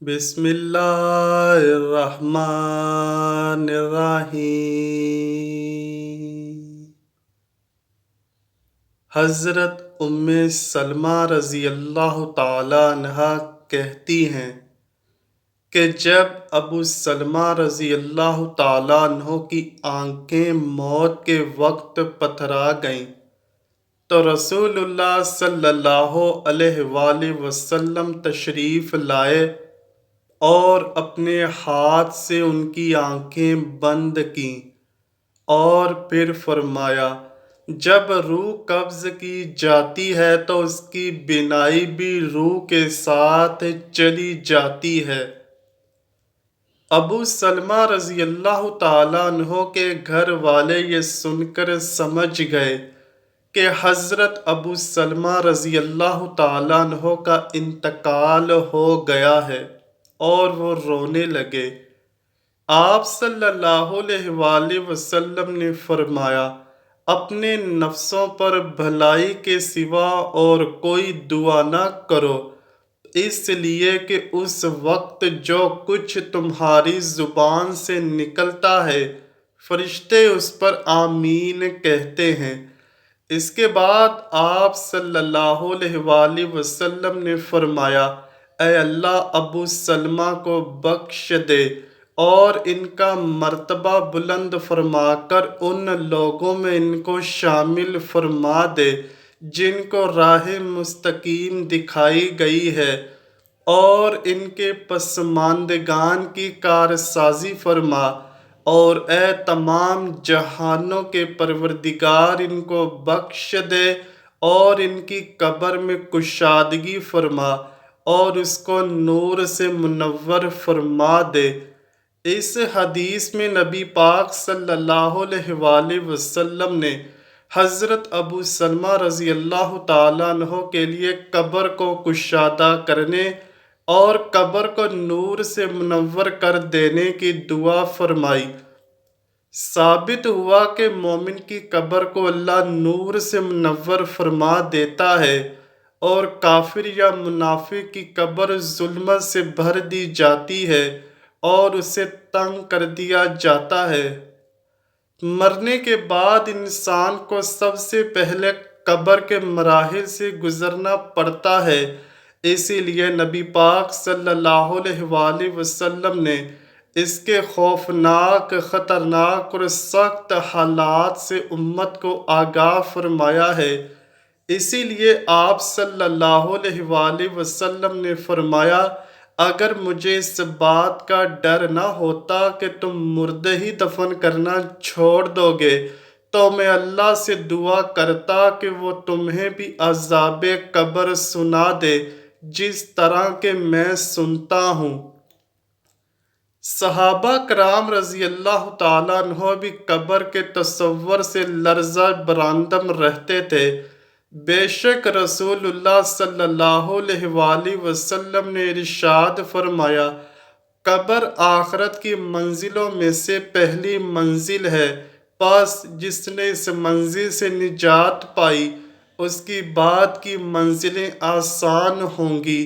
بسم اللہ الرحمن الرحیم۔ حضرت سلمہ رضی اللہ تعالی عنہا کہتی ہیں کہ جب ابو سلمہ رضی اللہ تعالی عنہ کی آنکھیں موت کے وقت پتھرا گئیں تو رسول اللہ صلی اللہ علیہ وآلہ وسلم تشریف لائے اور اپنے ہاتھ سے ان کی آنکھیں بند کیں اور پھر فرمایا، جب روح قبض کی جاتی ہے تو اس کی بینائی بھی روح کے ساتھ چلی جاتی ہے۔ ابو سلمہ رضی اللہ تعالیٰ عنہ کے گھر والے یہ سن کر سمجھ گئے کہ حضرت ابو سلمہ رضی اللہ تعالیٰ عنہ کا انتقال ہو گیا ہے اور وہ رونے لگے۔ آپ صلی اللہ علیہ وآلہ وسلم نے فرمایا، اپنے نفسوں پر بھلائی کے سوا اور کوئی دعا نہ کرو، اس لیے کہ اس وقت جو کچھ تمہاری زبان سے نکلتا ہے فرشتے اس پر آمین کہتے ہیں۔ اس کے بعد آپ صلی اللہ علیہ وآلہ وسلم نے فرمایا، اے اللہ ابو سلمہ کو بخش دے اور ان کا مرتبہ بلند فرما کر ان لوگوں میں ان کو شامل فرما دے جن کو راہ مستقیم دکھائی گئی ہے، اور ان کے پسماندگان کی کارسازی فرما، اور اے تمام جہانوں کے پروردگار ان کو بخش دے اور ان کی قبر میں کشادگی فرما اور اس کو نور سے منور فرما دے۔ اس حدیث میں نبی پاک صلی اللہ علیہ وآلہ وسلم نے حضرت ابو سلمہ رضی اللہ تعالیٰ عنہ کے لیے قبر کو کشادہ کرنے اور قبر کو نور سے منور کر دینے کی دعا فرمائی۔ ثابت ہوا کہ مومن کی قبر کو اللہ نور سے منور فرما دیتا ہے، اور کافر یا منافق کی قبر ظلمت سے بھر دی جاتی ہے اور اسے تنگ کر دیا جاتا ہے۔ مرنے کے بعد انسان کو سب سے پہلے قبر کے مراحل سے گزرنا پڑتا ہے، اسی لیے نبی پاک صلی اللہ علیہ وآلہ وسلم نے اس کے خوفناک، خطرناک اور سخت حالات سے امت کو آگاہ فرمایا ہے۔ اسی لیے آپ صلی اللہ علیہ وآلہ وسلم نے فرمایا، اگر مجھے اس بات کا ڈر نہ ہوتا کہ تم مردے ہی دفن کرنا چھوڑ دو گے تو میں اللہ سے دعا کرتا کہ وہ تمہیں بھی عذاب قبر سنا دے جس طرح کہ میں سنتا ہوں۔ صحابہ کرام رضی اللہ تعالیٰ عنہ بھی قبر کے تصور سے لرزہ برآمد رہتے تھے۔ بے شک رسول اللہ صلی اللہ علیہ وآلہ وسلم نے ارشاد فرمایا، قبر آخرت کی منزلوں میں سے پہلی منزل ہے، پس جس نے اس منزل سے نجات پائی اس کی بعد کی منزلیں آسان ہوں گی،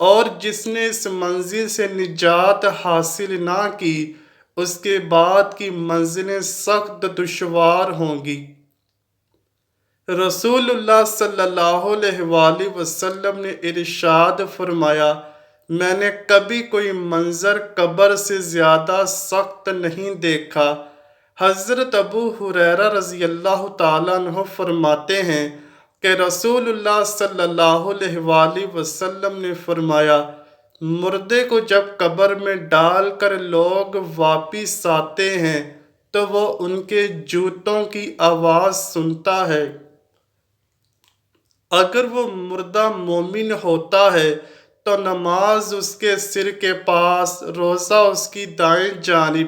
اور جس نے اس منزل سے نجات حاصل نہ کی اس کے بعد کی منزلیں سخت دشوار ہوں گی۔ رسول اللہ صلی اللہ علیہ وآلہ وسلم نے ارشاد فرمایا، میں نے کبھی کوئی منظر قبر سے زیادہ سخت نہیں دیکھا۔ حضرت ابو ہریرہ رضی اللہ تعالیٰ عنہ فرماتے ہیں کہ رسول اللہ صلی اللہ علیہ وآلہ وسلم نے فرمایا، مردے کو جب قبر میں ڈال کر لوگ واپس آتے ہیں تو وہ ان کے جوتوں کی آواز سنتا ہے۔ اگر وہ مردہ مومن ہوتا ہے تو نماز اس کے سر کے پاس، روزہ اس کی دائیں جانب،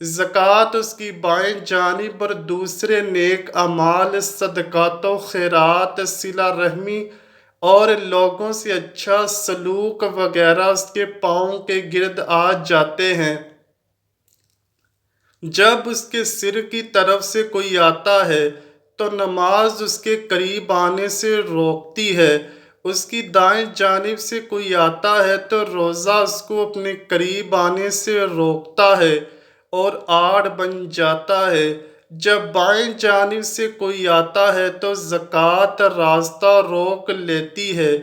زکوٰۃ اس کی بائیں جانب، اور دوسرے نیک اعمال، صدقات و خیرات، صلہ رحمی اور لوگوں سے اچھا سلوک وغیرہ اس کے پاؤں کے گرد آ جاتے ہیں۔ جب اس کے سر کی طرف سے کوئی آتا ہے تو نماز اس کے قریب آنے سے روکتی ہے، اس کی دائیں جانب سے کوئی آتا ہے تو روزہ اس کو اپنے قریب آنے سے روکتا ہے اور آڑ بن جاتا ہے۔ جب بائیں جانب سے کوئی آتا ہے تو زکوٰۃ راستہ روک لیتی ہے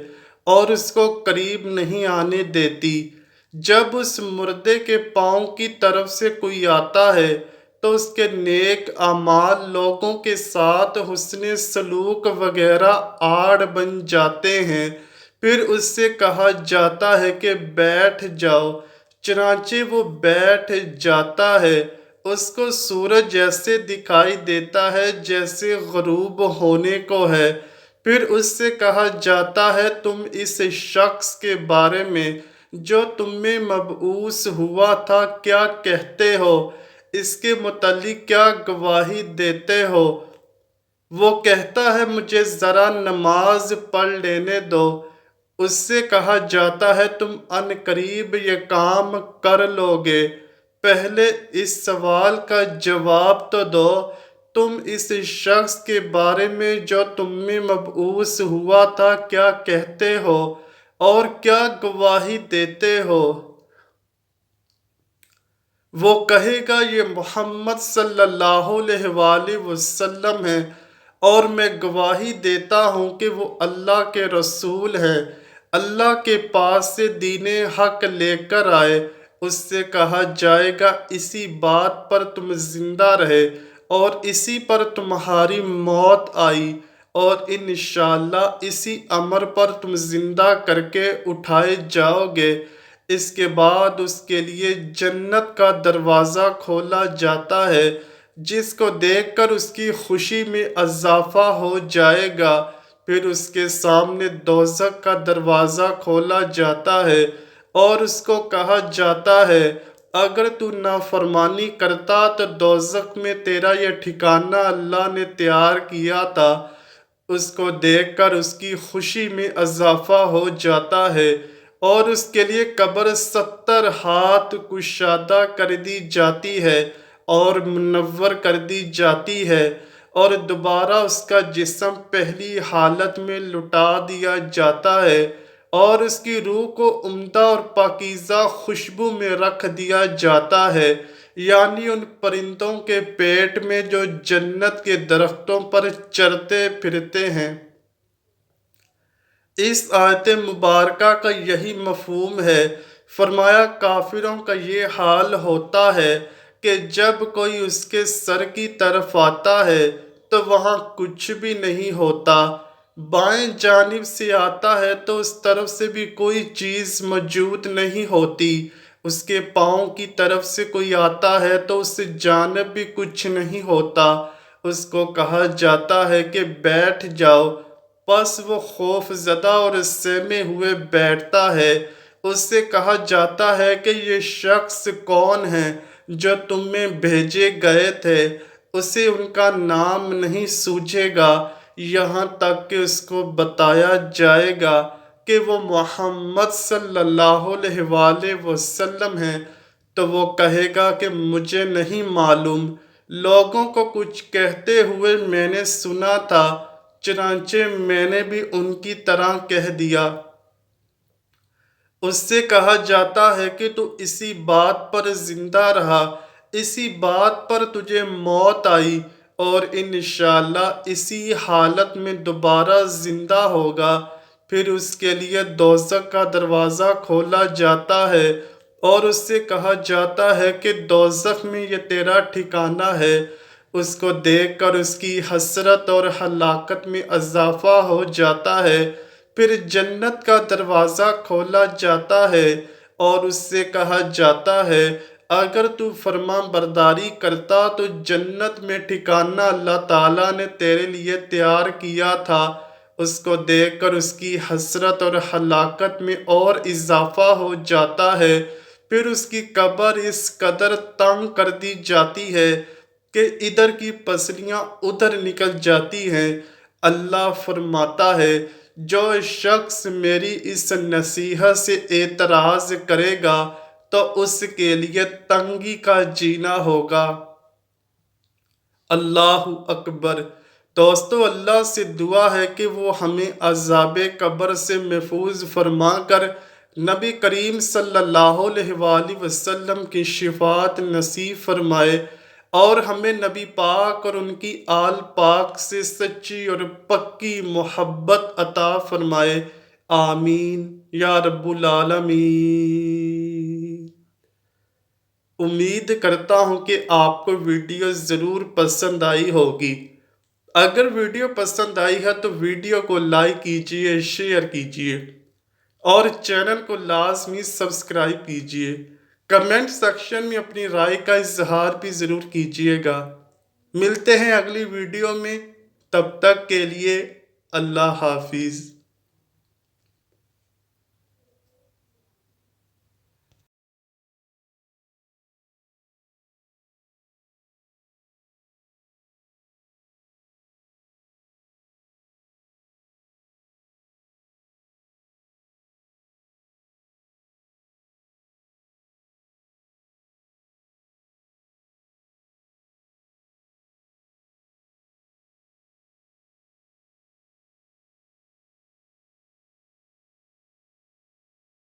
اور اس کو قریب نہیں آنے دیتی۔ جب اس مردے کے پاؤں کی طرف سے کوئی آتا ہے تو اس کے نیک اعمال لوگوں کے ساتھ حسن سلوک وغیرہ آڑ بن جاتے ہیں۔ پھر اس سے کہا جاتا ہے کہ بیٹھ جاؤ، چنانچہ وہ بیٹھ جاتا ہے۔ اس کو سورج ایسے دکھائی دیتا ہے جیسے غروب ہونے کو ہے۔ پھر اس سے کہا جاتا ہے تم اس شخص کے بارے میں جو تم میں مبعوث ہوا تھا کیا کہتے ہو؟ اس کے متعلق کیا گواہی دیتے ہو؟ وہ کہتا ہے مجھے ذرا نماز پڑھ لینے دو۔ اس سے کہا جاتا ہے تم عن قریب یہ کام کر لو گے۔ پہلے اس سوال کا جواب تو دو، تم اس شخص کے بارے میں جو تم میں مبعوث ہوا تھا کیا کہتے ہو اور کیا گواہی دیتے ہو؟ وہ کہے گا یہ محمد صلی اللہ علیہ وآلہ وسلم ہے اور میں گواہی دیتا ہوں کہ وہ اللہ کے رسول ہیں، اللہ کے پاس سے دین حق لے کر آئے۔ اس سے کہا جائے گا اسی بات پر تم زندہ رہے اور اسی پر تمہاری موت آئی اور انشاءاللہ اسی امر پر تم زندہ کر کے اٹھائے جاؤ گے۔ اس کے بعد اس کے لیے جنت کا دروازہ کھولا جاتا ہے جس کو دیکھ کر اس کی خوشی میں اضافہ ہو جائے گا۔ پھر اس کے سامنے دوزخ کا دروازہ کھولا جاتا ہے اور اس کو کہا جاتا ہے اگر تو نافرمانی کرتا تو دوزخ میں تیرا یہ ٹھکانہ اللہ نے تیار کیا تھا۔ اس کو دیکھ کر اس کی خوشی میں اضافہ ہو جاتا ہے اور اس کے لیے قبر 70 ہاتھ کشادہ کر دی جاتی ہے اور منور کر دی جاتی ہے اور دوبارہ اس کا جسم پہلی حالت میں لوٹا دیا جاتا ہے اور اس کی روح کو عمدہ اور پاکیزہ خوشبو میں رکھ دیا جاتا ہے، یعنی ان پرندوں کے پیٹ میں جو جنت کے درختوں پر چرتے پھرتے ہیں۔ اس آیت مبارکہ کا یہی مفہوم ہے۔ فرمایا کافروں کا یہ حال ہوتا ہے کہ جب کوئی اس کے سر کی طرف آتا ہے تو وہاں کچھ بھی نہیں ہوتا، بائیں جانب سے آتا ہے تو اس طرف سے بھی کوئی چیز موجود نہیں ہوتی، اس کے پاؤں کی طرف سے کوئی آتا ہے تو اس جانب بھی کچھ نہیں ہوتا۔ اس کو کہا جاتا ہے کہ بیٹھ جاؤ، پس وہ خوف زدہ اور سہمے ہوئے بیٹھتا ہے۔ اس سے کہا جاتا ہے کہ یہ شخص کون ہے جو تم میں بھیجے گئے تھے؟ اسے ان کا نام نہیں سوجھے گا یہاں تک کہ اس کو بتایا جائے گا کہ وہ محمد صلی اللہ علیہ وآلہ وسلم ہیں، تو وہ کہے گا کہ مجھے نہیں معلوم، لوگوں کو کچھ کہتے ہوئے میں نے سنا تھا، چنانچہ میں نے بھی ان کی طرح کہہ دیا۔ اس سے کہا جاتا ہے کہ تو اسی بات پر زندہ رہا، اسی بات پر تجھے موت آئی اور انشاءاللہ اسی حالت میں دوبارہ زندہ ہوگا۔ پھر اس کے لیے دوزخ کا دروازہ کھولا جاتا ہے اور اس سے کہا جاتا ہے کہ دوزخ میں یہ تیرا ٹھکانہ ہے۔ اس کو دیکھ کر اس کی حسرت اور ہلاکت میں اضافہ ہو جاتا ہے۔ پھر جنت کا دروازہ کھولا جاتا ہے اور اس سے کہا جاتا ہے اگر تو فرما برداری کرتا تو جنت میں ٹھکانہ اللہ تعالیٰ نے تیرے لیے تیار کیا تھا۔ اس کو دیکھ کر اس کی حسرت اور ہلاکت میں اور اضافہ ہو جاتا ہے۔ پھر اس کی قبر اس قدر تنگ کر دی جاتی ہے کہ ادھر کی پسلیاں ادھر نکل جاتی ہیں۔ اللہ فرماتا ہے جو شخص میری اس نصیحت سے اعتراض کرے گا تو اس کے لیے تنگی کا جینا ہوگا۔ اللہ اکبر۔ دوستو، اللہ سے دعا ہے کہ وہ ہمیں عذاب قبر سے محفوظ فرما کر نبی کریم صلی اللہ علیہ وآلہ وسلم کی شفاعت نصیب فرمائے اور ہمیں نبی پاک اور ان کی آل پاک سے سچی اور پکی محبت عطا فرمائے۔ آمین یا رب العالمین۔ امید کرتا ہوں کہ آپ کو ویڈیو ضرور پسند آئی ہوگی۔ اگر ویڈیو پسند آئی ہے تو ویڈیو کو لائک کیجئے، شیئر کیجئے اور چینل کو لازمی سبسکرائب کیجئے۔ کمنٹ سیکشن میں اپنی رائے کا اظہار بھی ضرور کیجئے گا۔ ملتے ہیں اگلی ویڈیو میں، تب تک کے لیے اللہ حافظ۔